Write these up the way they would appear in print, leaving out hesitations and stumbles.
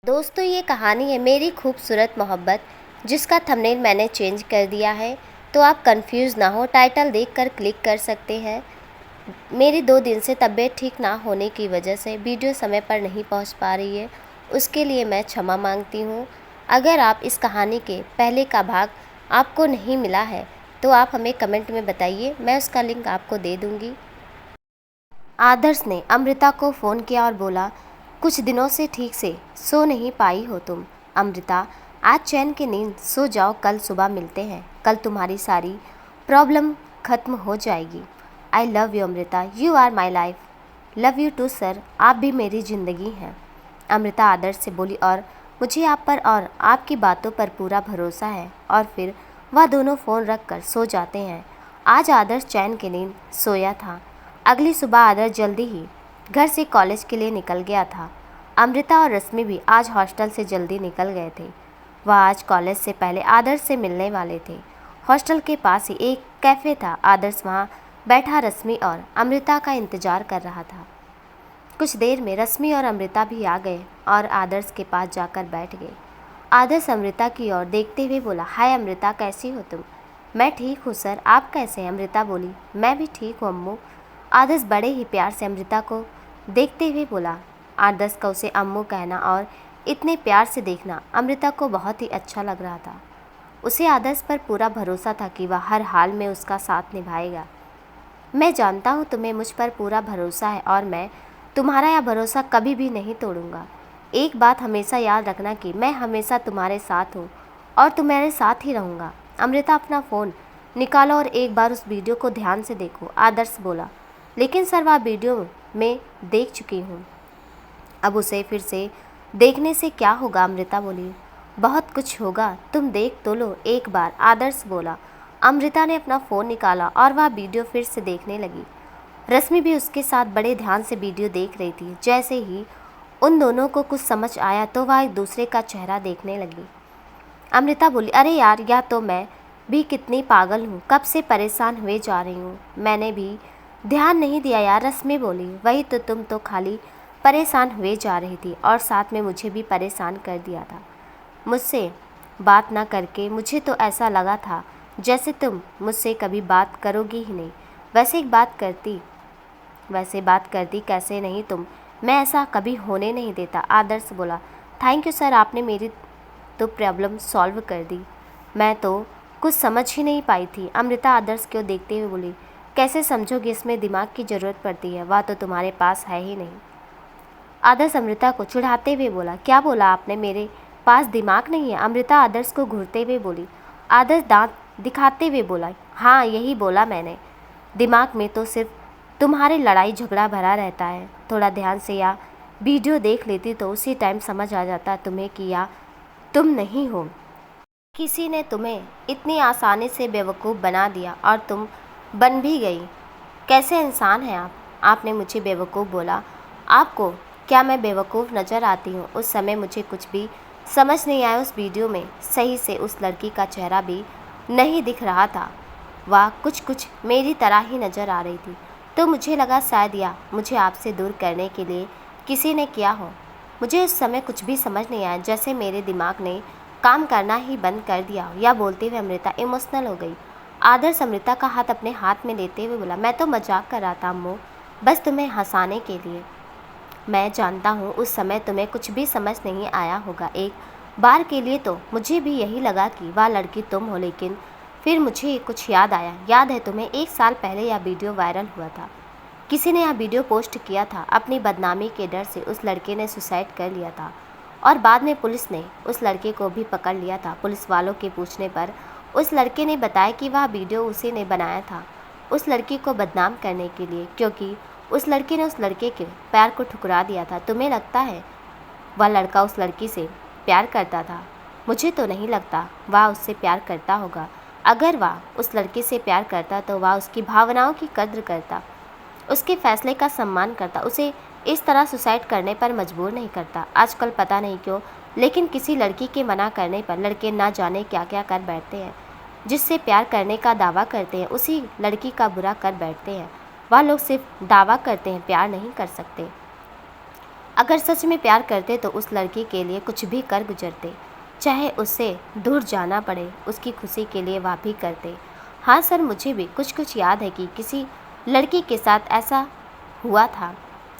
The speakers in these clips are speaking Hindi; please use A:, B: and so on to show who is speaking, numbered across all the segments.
A: दोस्तों ये कहानी है मेरी खूबसूरत मोहब्बत, जिसका थंबनेल मैंने चेंज कर दिया है, तो आप कंफ्यूज ना हो। टाइटल देखकर क्लिक कर सकते हैं। मेरी 2 दिन से तबीयत ठीक ना होने की वजह से वीडियो समय पर नहीं पहुंच पा रही है, उसके लिए मैं क्षमा मांगती हूं। अगर आप इस कहानी के पहले का भाग आपको नहीं मिला है तो आप हमें कमेंट में बताइए, मैं उसका लिंक आपको दे दूंगी। आदर्श ने अमृता को फ़ोन किया और बोला, कुछ दिनों से ठीक से सो नहीं पाई हो तुम। अमृता, आज चैन की नींद सो जाओ, कल सुबह मिलते हैं। कल तुम्हारी सारी प्रॉब्लम ख़त्म हो जाएगी। I love you Amrita, you are my life. Love you too sir, आप भी मेरी ज़िंदगी हैं। अमृता आदर्श से बोली, और मुझे आप पर और आपकी बातों पर पूरा भरोसा है। और फिर वह दोनों फ़ोन रख कर सो जाते हैं। आज आदर्श चैन की नींद सोया था। अगली सुबह आदर्श जल्दी ही घर से कॉलेज के लिए निकल गया था। अमृता और रश्मि भी आज हॉस्टल से जल्दी निकल गए थे। वह आज कॉलेज से पहले आदर्श से मिलने वाले थे। हॉस्टल के पास ही एक कैफ़े था। आदर्श वहाँ बैठा रश्मि और अमृता का इंतज़ार कर रहा था। कुछ देर में रश्मि और अमृता भी आ गए और आदर्श के पास जाकर बैठ गए। आदर्श अमृता की ओर देखते हुए बोला, हाय अमृता, कैसी हो तुम? मैं ठीक हूँ सर, आप कैसे हैं? अमृता बोली, मैं भी ठीक हूँ अम्मू। आदर्श बड़े ही प्यार से अमृता को देखते हुए बोला। आदर्श का उसे अम्मू कहना और इतने प्यार से देखना अमृता को बहुत ही अच्छा लग रहा था। उसे आदर्श पर पूरा भरोसा था कि वह हर हाल में उसका साथ निभाएगा। मैं जानता हूँ तुम्हें मुझ पर पूरा भरोसा है और मैं तुम्हारा यह भरोसा कभी भी नहीं तोड़ूंगा। एक बात हमेशा याद रखना कि मैं हमेशा तुम्हारे साथ हूँ और तुम्हारे साथ ही रहूँगा। अमृता, अपना फ़ोन निकालो और एक बार उस वीडियो को ध्यान से देखो, आदर्श बोला। लेकिन सर, वह वीडियो में देख चुकी हूँ, अब उसे फिर से देखने से क्या होगा? अमृता बोली, बहुत कुछ होगा, तुम देख तो लो एक बार, आदर्श बोला। अमृता ने अपना फ़ोन निकाला और वह वीडियो फिर से देखने लगी। रश्मि भी उसके साथ बड़े ध्यान से वीडियो देख रही थी। जैसे ही उन दोनों को कुछ समझ आया तो वह एक दूसरे का चेहरा देखने लगी। अमृता बोली, अरे यार, यह तो मैं भी कितनी पागल हूँ, कब से परेशान हुए जा रही हूँ, मैंने भी ध्यान नहीं दिया यार। रश्मि बोली, वही तो, तुम तो खाली परेशान हुए जा रही थी और साथ में मुझे भी परेशान कर दिया था। मुझसे बात ना करके मुझे तो ऐसा लगा था जैसे तुम मुझसे कभी बात करोगी ही नहीं। वैसे बात करती कैसे नहीं तुम, मैं ऐसा कभी होने नहीं देता। आदर्श बोला, थैंक यू सर, आपने मेरी तो प्रॉब्लम सॉल्व कर दी। मैं तो कुछ समझ ही नहीं पाई थी। अमृता आदर्श को देखते हुए बोली, कैसे समझोगे, इसमें दिमाग की ज़रूरत पड़ती है, वह तो तुम्हारे पास है ही नहीं। आदर्श अमृता को चिढ़ाते हुए बोला, क्या बोला आपने, मेरे पास दिमाग नहीं है? अमृता आदर्श को घूरते हुए बोली। आदर्श दांत दिखाते हुए बोला, हाँ यही बोला मैंने, दिमाग में तो सिर्फ तुम्हारे लड़ाई झगड़ा भरा रहता है। थोड़ा ध्यान से या वीडियो देख लेती तो उसी टाइम समझ आ जाता तुम्हें कि या तुम नहीं हो, किसी ने तुम्हें इतनी आसानी से बेवकूफ़ बना दिया और तुम बन भी गई। कैसे इंसान हैं आप? आपने मुझे बेवकूफ़ बोला। आपको क्या मैं बेवकूफ़ नज़र आती हूँ? उस समय मुझे कुछ भी समझ नहीं आया। उस वीडियो में सही से उस लड़की का चेहरा भी नहीं दिख रहा था, वह कुछ मेरी तरह ही नज़र आ रही थी। तो मुझे लगा शायद या मुझे आपसे दूर करने के लिए किसी ने किया हो। मुझे उस समय कुछ भी समझ नहीं आया, जैसे मेरे दिमाग ने काम करना ही बंद कर दिया हो। यह बोलते हुए अमृता इमोशनल हो गई। आदर्श अमृता का हाथ अपने हाथ में लेते हुए बोला, मैं तो मजाक कर रहा था अम्मू, बस तुम्हें हंसाने के लिए। मैं जानता हूँ उस समय तुम्हें कुछ भी समझ नहीं आया होगा। एक बार के लिए तो मुझे भी यही लगा कि वह लड़की तुम हो, लेकिन फिर मुझे कुछ याद आया। याद है तुम्हें, 1 साल पहले यह वीडियो वायरल हुआ था। किसी ने यह वीडियो पोस्ट किया था। अपनी बदनामी के डर से उस लड़के ने सुसाइड कर लिया था और बाद में पुलिस ने उस लड़के को भी पकड़ लिया था। पुलिस वालों के पूछने पर उस लड़के ने बताया कि वह वीडियो उसी ने बनाया था उस लड़की को बदनाम करने के लिए, क्योंकि उस लड़के ने उस लड़के के पैर को ठुकरा दिया था। तुम्हें लगता है वह लड़का उस लड़की से प्यार करता था? मुझे तो नहीं लगता वह उससे प्यार करता होगा। अगर वह उस लड़के से प्यार करता तो वह उसकी भावनाओं की कद्र करता, उसके फैसले का सम्मान करता, उसे इस तरह सुसाइड करने पर मजबूर नहीं करता। आजकल पता नहीं क्यों, लेकिन किसी लड़की के मना करने पर लड़के ना जाने क्या क्या कर बैठते हैं। जिससे प्यार करने का दावा करते हैं उसी लड़की का बुरा कर बैठते हैं। वह लोग सिर्फ दावा करते हैं, प्यार नहीं कर सकते। अगर सच में प्यार करते तो उस लड़की के लिए कुछ भी कर गुजरते, चाहे उससे दूर जाना पड़े, उसकी खुशी के लिए वह भी करते। हाँ सर, मुझे भी कुछ कुछ याद है कि किसी लड़की के साथ ऐसा हुआ था,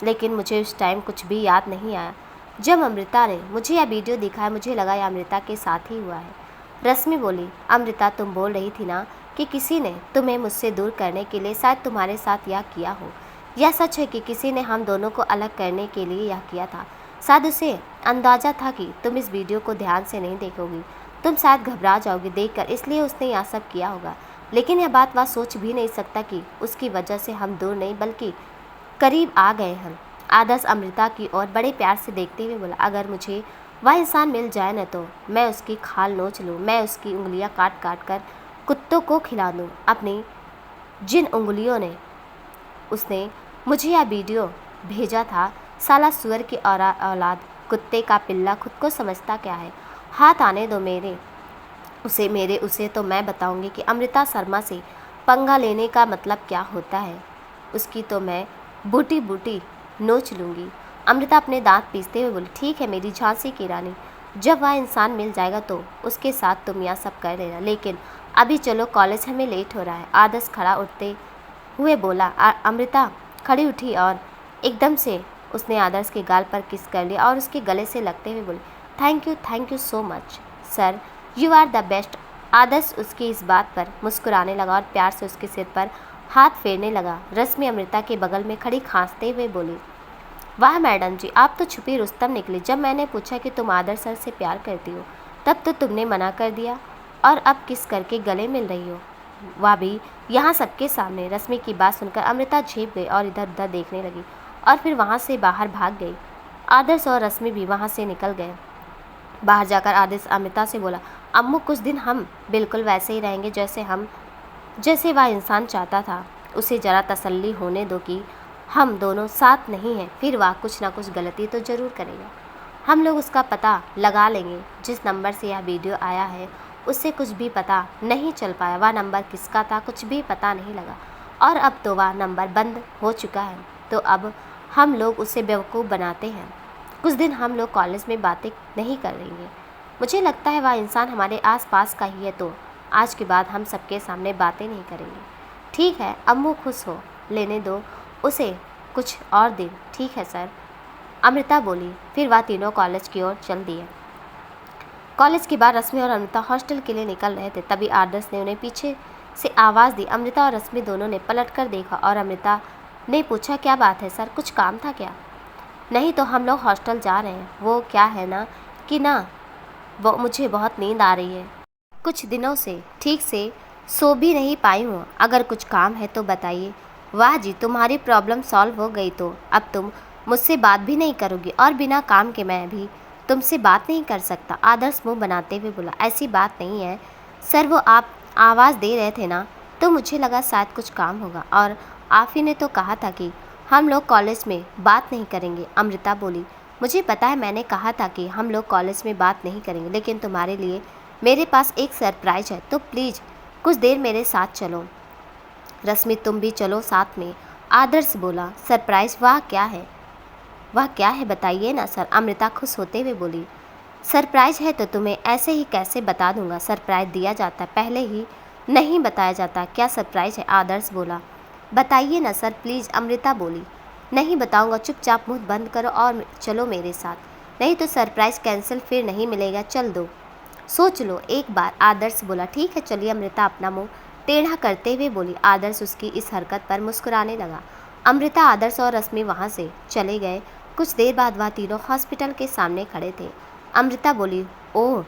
A: लेकिन मुझे उस टाइम कुछ भी याद नहीं आया। जब अमृता ने मुझे यह वीडियो दिखाया, मुझे लगा यह अमृता के साथ ही हुआ है। रश्मि बोली, अमृता तुम बोल रही थी ना कि किसी ने तुम्हें मुझसे दूर करने के लिए शायद तुम्हारे साथ यह किया हो। यह सच है कि किसी ने हम दोनों को अलग करने के लिए यह किया था। शायद उसे अंदाज़ा था कि तुम इस वीडियो को ध्यान से नहीं देखोगी, तुम शायद घबरा जाओगी देखकर, इसलिए उसने यह सब किया होगा। लेकिन यह बात वह सोच भी नहीं सकता कि उसकी वजह से हम दूर नहीं बल्कि करीब आ गए हैं। आदर्श अमृता की ओर बड़े प्यार से देखते हुए बोला, अगर मुझे वह इंसान मिल जाए न तो मैं उसकी खाल नोच लूँ, मैं उसकी उंगलियां काट काट कर कुत्तों को खिला दूँ। अपनी जिन उंगलियों ने उसने मुझे यह वीडियो भेजा था, साला सुअर की औलाद, कुत्ते का पिल्ला, खुद को समझता क्या है। हाथ आने दो मेरे उसे तो मैं बताऊंगी कि अमृता शर्मा से पंगा लेने का मतलब क्या होता है। उसकी तो मैं बूटी बूटी नोच लूँगी। अमृता अपने दांत पीसते हुए बोली, ठीक है मेरी झांसी की रानी, जब वह इंसान मिल जाएगा तो उसके साथ तुम यह सब कर लेना, लेकिन अभी चलो कॉलेज, हमें लेट हो रहा है। आदर्श खड़ा उठते हुए बोला। अमृता खड़ी उठी और एकदम से उसने आदर्श के गाल पर किस कर लिया और उसके गले से लगते हुए बोली, thank you so much sir, you are the best. Adarsh उसकी इस बात पर मुस्कुराने लगा और प्यार से उसके सिर पर हाथ फेरने लगा। रश्मि अमृता के बगल में खड़ी खांसते हुए बोली, वाह मैडम जी, आप तो छुपी रुस्तम निकली। जब मैंने पूछा कि तुम आदर्श सर से प्यार करती हो तब तो तुमने मना कर दिया, और अब किस करके गले मिल रही हो, वह भी यहाँ सबके सामने। रश्मि की बात सुनकर अमृता झेप गई और इधर उधर देखने लगी और फिर वहाँ से बाहर भाग गई। आदर्श और रश्मि भी वहाँ से निकल गए। बाहर जाकर आदर्श अमृता से बोला, अम्मू कुछ दिन हम बिल्कुल वैसे ही रहेंगे जैसे वह इंसान चाहता था। उसे ज़रा तसल्ली होने दो कि हम दोनों साथ नहीं हैं, फिर वह कुछ ना कुछ गलती तो ज़रूर करेगा। हम लोग उसका पता लगा लेंगे। जिस नंबर से यह वीडियो आया है उससे कुछ भी पता नहीं चल पाया, वह नंबर किसका था कुछ भी पता नहीं लगा, और अब तो वह नंबर बंद हो चुका है। तो अब हम लोग उसे बेवकूफ़ बनाते हैं। कुछ दिन हम लोग कॉलेज में बातें नहीं करेंगे। मुझे लगता है वह इंसान हमारे आसपास का ही है, तो आज के बाद हम सबके सामने बातें नहीं करेंगे। ठीक है अम्मू, खुश हो, लेने दो उसे कुछ और दिन। ठीक है सर, अमृता बोली। फिर वह तीनों कॉलेज की ओर चल दिए। कॉलेज के बाद रश्मि और अमृता हॉस्टल के लिए निकल रहे थे, तभी आदर्श ने उन्हें पीछे से आवाज़ दी। अमृता और रश्मि दोनों ने पलट कर देखा और अमृता ने पूछा, क्या बात है सर, कुछ काम था क्या? नहीं तो हम लोग हॉस्टल जा रहे हैं। वो क्या है ना वो मुझे बहुत नींद आ रही है, कुछ दिनों से ठीक से सो भी नहीं पाई हूँ। अगर कुछ काम है तो बताइए। वाह जी, तुम्हारी प्रॉब्लम सॉल्व हो गई तो अब तुम मुझसे बात भी नहीं करोगी, और बिना काम के मैं भी तुमसे बात नहीं कर सकता। आदर्श मुंह बनाते हुए बोला, ऐसी बात नहीं है सर, वो आप आवाज़ दे रहे थे ना तो मुझे लगा शायद कुछ काम होगा, और आप ही ने तो कहा था कि हम लोग कॉलेज में बात नहीं करेंगे। अमृता बोली, मुझे पता है मैंने कहा था कि हम लोग कॉलेज में बात नहीं करेंगे, लेकिन तुम्हारे लिए मेरे पास एक सरप्राइज है, तो प्लीज़ कुछ देर मेरे साथ चलो। रश्मि तुम भी चलो साथ में, आदर्श बोला। सरप्राइज? वाह क्या है बताइए ना सर, अमृता खुश होते हुए बोली। सरप्राइज है तो तुम्हें ऐसे ही कैसे बता दूंगा, सरप्राइज दिया जाता है पहले ही नहीं बताया जाता। क्या सरप्राइज है? आदर्श बोला। बताइए ना सर प्लीज़, अमृता बोली। नहीं बताऊंगा, चुपचाप मुंह बंद करो और चलो मेरे साथ, नहीं तो सरप्राइज कैंसिल, फिर नहीं मिलेगा। चल दो, सोच लो एक बार, आदर्श बोला। ठीक है चलिए, अमृता अपना मुंह टेढ़ा करते हुए बोली। आदर्श उसकी इस हरकत पर मुस्कुराने लगा। अमृता, आदर्श और रश्मि वहाँ से चले गए। कुछ देर बाद वह तीनों हॉस्पिटल के सामने खड़े थे। अमृता बोली, ओह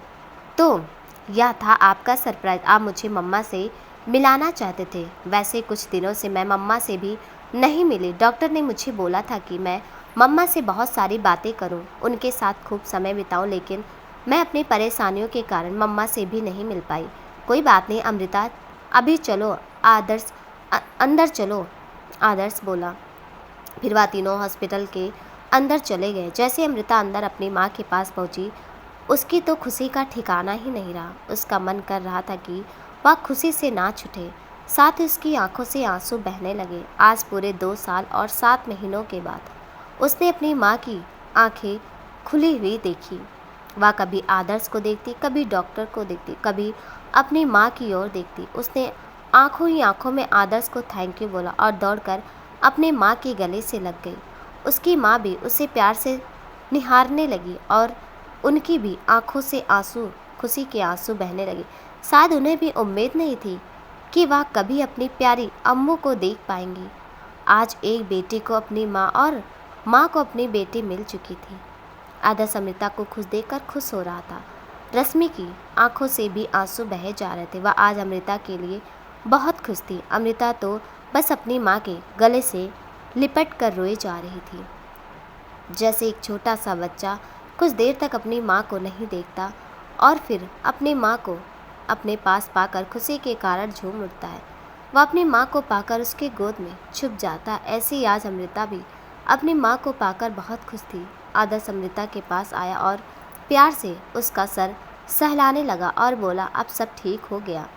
A: तो यह था आपका सरप्राइज, आप मुझे मम्मा से मिलाना चाहते थे। वैसे कुछ दिनों से मैं मम्मा से भी नहीं मिली। डॉक्टर ने मुझे बोला था कि मैं मम्मा से बहुत सारी बातें करूं, उनके साथ खूब समय बिताऊं, लेकिन मैं अपनी परेशानियों के कारण मम्मा से भी नहीं मिल पाई। कोई बात नहीं अमृता, अभी चलो आदर्श, अंदर चलो, आदर्श बोला। फिर वह तीनों हॉस्पिटल के अंदर चले गए। जैसे अमृता अंदर अपनी माँ के पास पहुँची, उसकी तो खुशी का ठिकाना ही नहीं रहा। उसका मन कर रहा था कि वह खुशी से नाच उठे, साथ ही उसकी आंखों से आंसू बहने लगे। आज पूरे 2 साल और 7 महीनों के बाद उसने अपनी माँ की आंखें खुली हुई देखी। वह कभी आदर्श को देखती, कभी डॉक्टर को देखती, कभी अपनी माँ की ओर देखती। उसने आंखों ही आंखों में आदर्श को थैंक यू बोला और दौड़कर अपने माँ के गले से लग गई। उसकी माँ भी उसे प्यार से निहारने लगी और उनकी भी आंखों से आंसू, खुशी के आंसू बहने लगे। शायद उन्हें भी उम्मीद नहीं थी कि वह कभी अपनी प्यारी अम्मू को देख पाएंगी। आज एक बेटी को अपनी माँ और माँ को अपनी बेटी मिल चुकी थी। आदर्श अमृता को खुश देखकर खुश हो रहा था। रश्मि की आंखों से भी आंसू बहे जा रहे थे। वह आज अमृता के लिए बहुत खुश थी। अमृता तो बस अपनी माँ के गले से लिपट कर रोए जा रही थी, जैसे एक छोटा सा बच्चा कुछ देर तक अपनी माँ को नहीं देखता और फिर अपनी माँ को अपने पास पाकर खुशी के कारण झूम उठता है। वह अपनी माँ को पाकर उसके गोद में छुप जाता है। ऐसे ही आज अमृता भी अपनी माँ को पाकर बहुत खुश थी। आदर्श अमृता के पास आया और प्यार से उसका सर सहलाने लगा और बोला, अब सब ठीक हो गया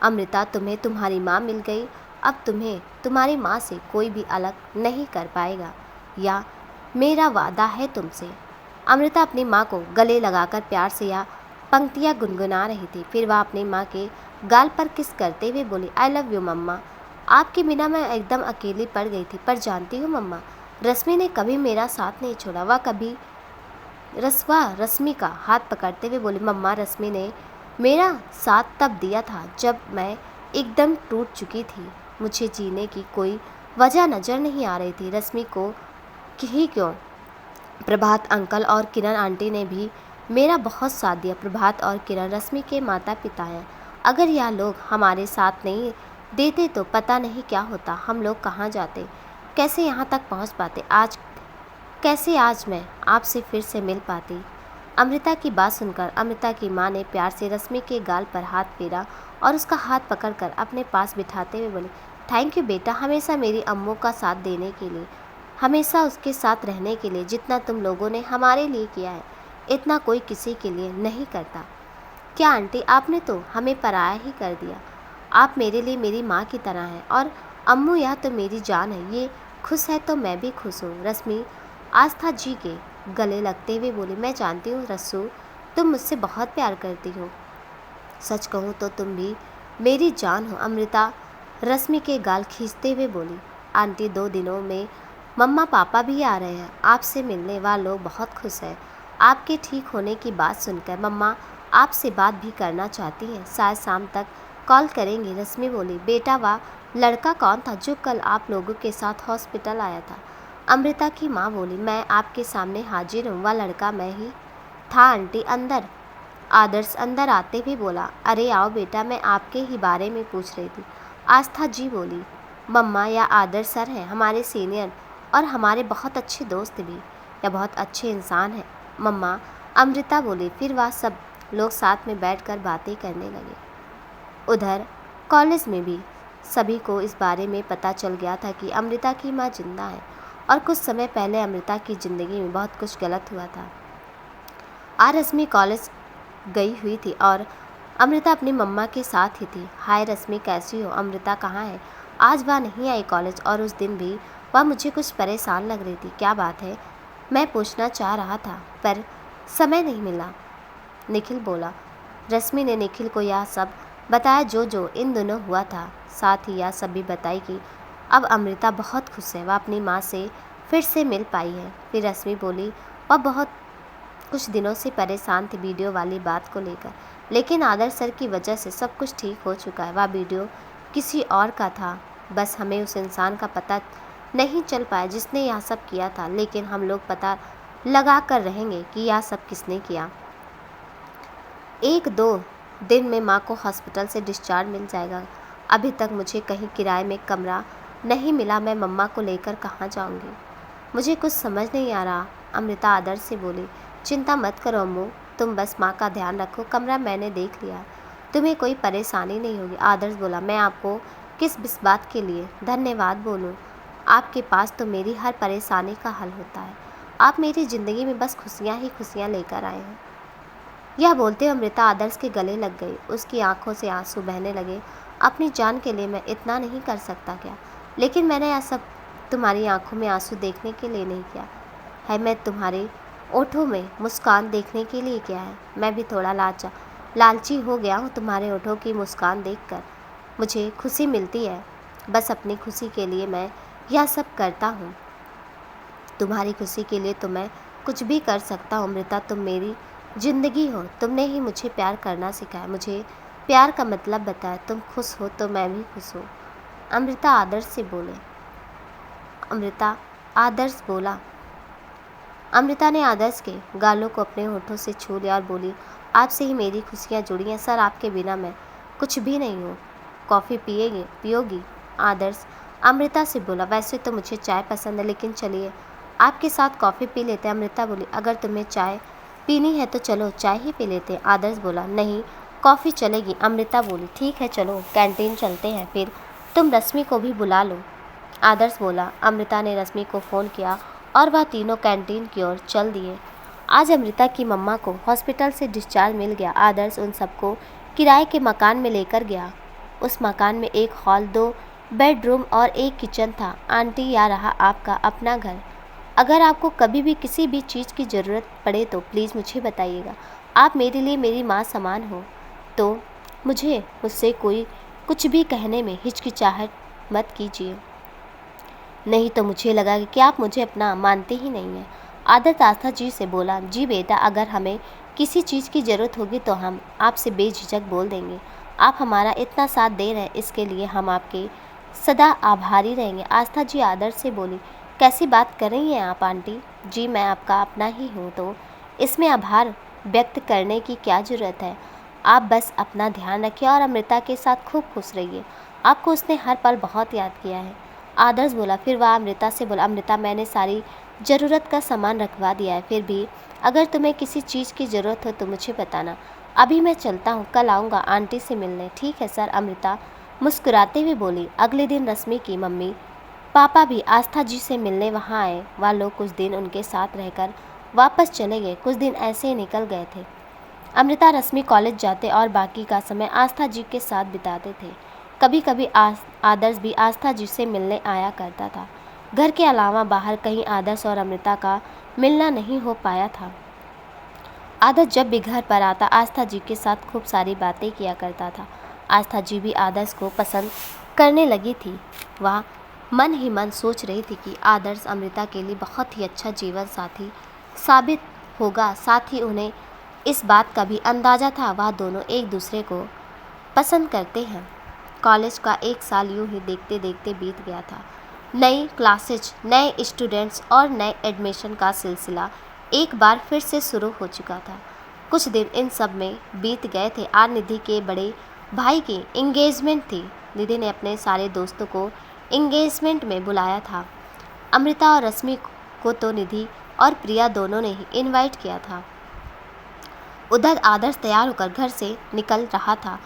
A: अमृता, तुम्हें तुम्हारी माँ मिल गई। अब तुम्हें तुम्हारी माँ से कोई भी अलग नहीं कर पाएगा, या मेरा वादा है तुमसे। अमृता अपनी माँ को गले लगाकर प्यार से यह पंक्तियाँ गुनगुना रही थी। फिर वह अपनी माँ के गाल पर किस करते हुए बोली, आई लव यू मम्मा, आपके बिना मैं एकदम अकेली पड़ गई थी। पर जानती हूँ मम्मा, रश्मि ने कभी मेरा साथ नहीं छोड़ा। वह कभी रश्मि का हाथ पकड़ते हुए बोली, मम्मा रश्मि ने मेरा साथ तब दिया था जब मैं एकदम टूट चुकी थी। मुझे जीने की कोई वजह नज़र नहीं आ रही थी। रश्मि को ही क्यों, प्रभात अंकल और किरण आंटी ने भी मेरा बहुत साथ दिया। प्रभात और किरण रश्मि के माता पिता हैं। अगर यह लोग हमारे साथ नहीं देते तो पता नहीं क्या होता, हम लोग कहाँ जाते, कैसे यहाँ तक पहुँच पाते, आज मैं आपसे फिर से मिल पाती। अमृता की बात सुनकर अमृता की माँ ने प्यार से रश्मि के गाल पर हाथ फेरा और उसका हाथ पकड़कर अपने पास बिठाते हुए बोली, थैंक यू बेटा, हमेशा मेरी अम्मू का साथ देने के लिए, हमेशा उसके साथ रहने के लिए। जितना तुम लोगों ने हमारे लिए किया है इतना कोई किसी के लिए नहीं करता। क्या आंटी, आपने तो हमें पराया ही कर दिया। आप मेरे लिए मेरी माँ की तरह हैं और अम्मू यह तो मेरी जान है। ये खुश है तो मैं भी खुश हूँ। रश्मि आस्था जी के गले लगते हुए बोली, मैं जानती हूँ रस्सू, तुम मुझसे बहुत प्यार करती हो। सच कहूँ तो तुम भी मेरी जान हो। अमृता रश्मि के गाल खींचते हुए बोली, आंटी 2 दिनों में मम्मा पापा भी आ रहे हैं आपसे मिलने। वाले लोग बहुत खुश हैं आपके ठीक होने की बात सुनकर। मम्मा आपसे बात भी करना चाहती हैं, शायद शाम तक कॉल करेंगी। रश्मि बोली, बेटा वह लड़का कौन था जो कल आप लोगों के साथ हॉस्पिटल आया था? अमृता की माँ बोली, मैं आपके सामने हाजिर हूँ, वह लड़का मैं ही था आंटी। आदर्श अंदर आते हुए बोला, अरे आओ बेटा, मैं आपके ही बारे में पूछ रही थी। आस्था जी बोली, मम्मा या आदर्श सर हैं हमारे सीनियर और हमारे बहुत अच्छे दोस्त भी, या बहुत अच्छे इंसान हैं मम्मा। अमृता बोली। फिर वह सब लोग साथ में बैठकर बातें करने लगे। उधर कॉलेज में भी सभी को इस बारे में पता चल गया था कि अमृता की माँ जिंदा है और कुछ समय पहले अमृता की ज़िंदगी में बहुत कुछ गलत हुआ था। आज रश्मि कॉलेज गई हुई थी और अमृता अपनी मम्मा के साथ ही थी। हाय रश्मि, कैसी हो? अमृता कहाँ है? आज वह नहीं आई कॉलेज और उस दिन भी वह मुझे कुछ परेशान लग रही थी। क्या बात है? मैं पूछना चाह रहा था पर समय नहीं मिला, निखिल बोला। रश्मि ने निखिल को यह सब बताया जो इन दोनों हुआ था। साथ ही यह सब भी बताई कि अब अमृता बहुत खुश है, वह अपनी माँ से फिर से मिल पाई है। फिर रश्मि बोली, वह बहुत कुछ दिनों से परेशान थी वीडियो वाली बात को लेकर, लेकिन आदर्श सर की वजह से सब कुछ ठीक हो चुका है। वह वीडियो किसी और का था, बस हमें उस इंसान का पता नहीं चल पाया जिसने यह सब किया था, लेकिन हम लोग पता लगा कर रहेंगे कि यह सब किसने किया। 1-2 दिन में माँ को हॉस्पिटल से डिस्चार्ज मिल जाएगा। अभी तक मुझे कहीं किराए में कमरा नहीं मिला, मैं मम्मा को लेकर कहाँ जाऊँगी? मुझे कुछ समझ नहीं आ रहा। अमृता आदर्श से बोली, चिंता मत करो अम्मू, तुम बस माँ का ध्यान रखो, कमरा मैंने देख लिया, तुम्हें कोई परेशानी नहीं होगी। आदर्श बोला, मैं आपको किस बात के लिए धन्यवाद बोलूँ? आपके पास तो मेरी हर परेशानी का हल होता है। आप मेरी ज़िंदगी में बस खुशियाँ ही खुशियाँ लेकर आए हैं। यह बोलते हुए अमृता आदर्श के गले लग गई। उसकी आंखों से आंसू बहने लगे। अपनी जान के लिए मैं इतना नहीं कर सकता क्या? लेकिन मैंने यह सब तुम्हारी आंखों में आंसू देखने के लिए नहीं किया। है मैं तुम्हारे ओठों में मुस्कान देखने के लिए क्या है। मैं भी थोड़ा लालची हो गया हूँ तुम्हारे ओठों की मुस्कान देखकर। मुझे खुशी मिलती है, बस अपनी खुशी के लिए मैं यह सब करता हूँ। तुम्हारी खुशी के लिए तो मैं कुछ भी कर सकता हूँ। अमृता, तुम मेरी ज़िंदगी हो, तुमने ही मुझे प्यार करना सिखाया, मुझे प्यार का मतलब बताया। तुम खुश हो तो मैं भी खुश हूँ। अमृता आदर्श से बोले। अमृता आदर्श बोला। अमृता ने आदर्श के गालों को अपने होठों से छू लिया और बोली, आपसे ही मेरी खुशियाँ जुड़ी हैं सर, आपके बिना मैं कुछ भी नहीं हूँ। कॉफ़ी पियोगी? आदर्श अमृता से बोला। वैसे तो मुझे चाय पसंद है, लेकिन चलिए आपके साथ कॉफ़ी पी लेते हैं। अमृता बोली, अगर तुम्हें चाय पीनी है तो चलो चाय ही पी लेते हैं। आदर्श बोला, नहीं कॉफ़ी चलेगी। अमृता बोली, ठीक है चलो कैंटीन चलते हैं, फिर तुम रश्मि को भी बुला लो। आदर्श बोला। अमृता ने रश्मि को फ़ोन किया और वह तीनों कैंटीन की ओर चल दिए। आज अमृता की मम्मा को हॉस्पिटल से डिस्चार्ज मिल गया। आदर्श उन सबको किराए के मकान में लेकर गया। उस मकान में एक हॉल, 2 बेडरूम और एक किचन था। आंटी, यह रहा आपका अपना घर। अगर आपको कभी भी किसी भी चीज़ की ज़रूरत पड़े तो प्लीज़ मुझे बताइएगा। आप मेरे लिए मेरी माँ समान हो, तो मुझसे कोई कुछ भी कहने में हिचकिचाहट मत कीजिए, नहीं तो मुझे लगा कि आप मुझे अपना मानते ही नहीं हैं। आदर्श आस्था जी से बोला, जी बेटा, अगर हमें किसी चीज़ की ज़रूरत होगी तो हम आपसे बेझिझक बोल देंगे। आप हमारा इतना साथ दे रहे हैं, इसके लिए हम आपके सदा आभारी रहेंगे। आस्था जी आदर्श से बोली, कैसी बात कर रही हैं आप आंटी जी, मैं आपका अपना ही हूँ, तो इसमें आभार व्यक्त करने की क्या ज़रूरत है। आप बस अपना ध्यान रखिए और अमृता के साथ खूब खुश रहिए। आपको उसने हर पल बहुत याद किया है। आदर्श बोला। फिर वह अमृता से बोला, अमृता, मैंने सारी ज़रूरत का सामान रखवा दिया है, फिर भी अगर तुम्हें किसी चीज़ की ज़रूरत हो तो मुझे बताना। अभी मैं चलता हूँ, कल आऊँगा आंटी से मिलने। ठीक है सर, अमृता मुस्कुराते हुए बोली। अगले दिन रश्मि की मम्मी पापा भी आस्था जी से मिलने वहाँ आए। वह लोग कुछ दिन उनके साथ रहकर वापस चले गए। कुछ दिन ऐसे ही निकल गए थे। अमृता रश्मि कॉलेज जाते और बाकी का समय आस्था जी के साथ बिताते थे। कभी कभी आदर्श भी आस्था जी से मिलने आया करता था। घर के अलावा बाहर कहीं आदर्श और अमृता का मिलना नहीं हो पाया था। आदर्श जब भी घर पर आता आस्था जी के साथ खूब सारी बातें किया करता था। आस्था जी भी आदर्श को पसंद करने लगी थी। वह मन ही मन सोच रही थी कि आदर्श अमृता के लिए बहुत ही अच्छा जीवन साथी साबित होगा। साथ ही उन्हें इस बात का भी अंदाज़ा था वह दोनों एक दूसरे को पसंद करते हैं। कॉलेज का एक साल यूं ही देखते देखते बीत गया था। नई क्लासेज, नए स्टूडेंट्स और नए एडमिशन का सिलसिला एक बार फिर से शुरू हो चुका था। कुछ दिन इन सब में बीत गए थे। आज निधि के बड़े भाई की इंगेजमेंट थी। निधि ने अपने सारे दोस्तों को इंगेजमेंट में बुलाया था। अमृता और रश्मि को तो निधि और प्रिया दोनों ने ही इनवाइट किया था। उधर आदर्श तैयार होकर घर से निकल रहा था।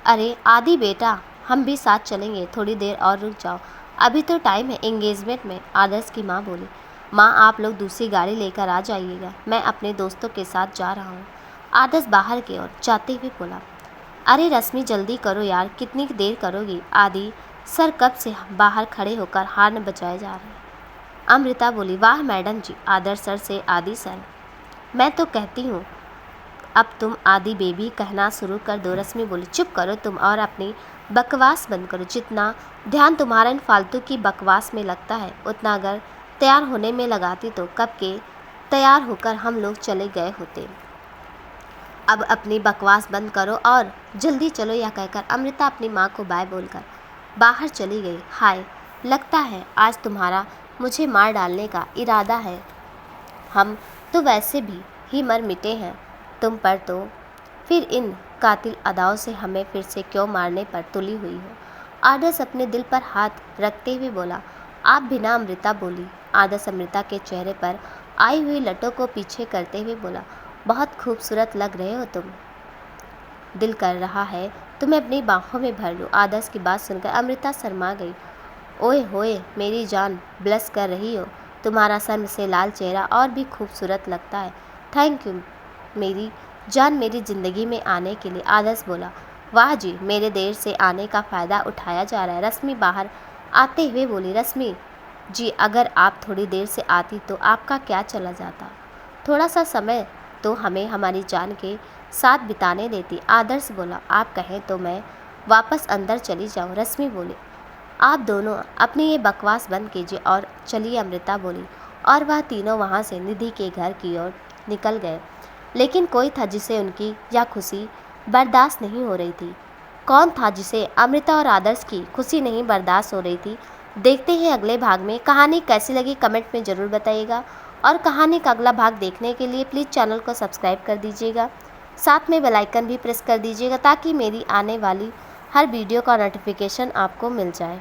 A: अरे आदि बेटा, हम भी साथ चलेंगे, थोड़ी देर और रुक जाओ, अभी तो टाइम है एंगेजमेंट में। आदर्श की माँ बोली। माँ, आप लोग दूसरी गाड़ी लेकर आ जाइएगा, मैं अपने दोस्तों के साथ जा रहा हूँ। आदर्श बाहर की ओर जाते हुए बोला। अरे रश्मि, जल्दी करो यार, कितनी देर करोगी। आदि सर कब से बाहर खड़े होकर हार्न बजाए जा रहे हैं। अमृता बोली। वाह मैडम जी। आदर्श सर से आदि सर। मैं तो कहती हूँ अब तुम आदि बेबी कहना शुरू कर दो। रश्मि बोली। चुप करो तुम और अपनी बकवास बंद करो। जितना ध्यान तुम्हारा इन फालतू की बकवास में लगता है, उतना अगर तैयार होने में लगाती तो कब के तैयार होकर हम लोग चले गए होते। अब अपनी बकवास बंद करो और जल्दी चलो। यह कहकर अमृता अपनी माँ को बाय बोलकर बाहर चली गई। हाय, लगता है आज तुम्हारा मुझे मार डालने का इरादा है। हम तो वैसे भी ही मर मिटे हैं तुम पर, तो फिर इन कातिल अदाओं से हमें फिर से क्यों मारने पर तुली हुई हो। आदर्श अपने दिल पर हाथ रखते हुए बोला। आप बिना। अमृता बोली। आदर्श अमृता के चेहरे पर आई हुई लटों को पीछे करते हुए बोला। बहुत खूबसूरत लग रहे हो तुम, दिल कर रहा है तुम्हें अपनी बाहों में भर लूं। आदर्श की बात सुनकर अमृता शर्मा गई। ओए होए मेरी जान, ब्लश कर रही हो, तुम्हारा शर्म से लाल चेहरा और भी खूबसूरत लगता है। थैंक यू मेरी जान, मेरी ज़िंदगी में आने के लिए। आदर्श बोला। वाह जी, मेरे देर से आने का फ़ायदा उठाया जा रहा है। रश्मि बाहर आते हुए बोली। रश्मि, जी अगर आप थोड़ी देर से आती तो आपका क्या चला जाता। थोड़ा सा समय तो हमें हमारी जान के साथ बिताने देती। आदर्श बोला। आप कहें तो मैं वापस अंदर चली जाऊं। रश्मि बोली। आप दोनों अपनी ये बकवास बंद कीजिए और चलिए, अमृता बोली। और वह तीनों वहाँ से निधि के घर की ओर निकल गए। लेकिन कोई था जिसे उनकी यह खुशी बर्दाश्त नहीं हो रही थी। कौन था जिसे अमृता और आदर्श की खुशी नहीं बर्दाश्त हो रही थी? देखते हैं अगले भाग में। कहानी कैसी लगी कमेंट में ज़रूर बताइएगा और कहानी का अगला भाग देखने के लिए प्लीज़ चैनल को सब्सक्राइब कर दीजिएगा। साथ में बेल आइकन भी प्रेस कर दीजिएगा ताकि मेरी आने वाली हर वीडियो का नोटिफिकेशन आपको मिल जाए।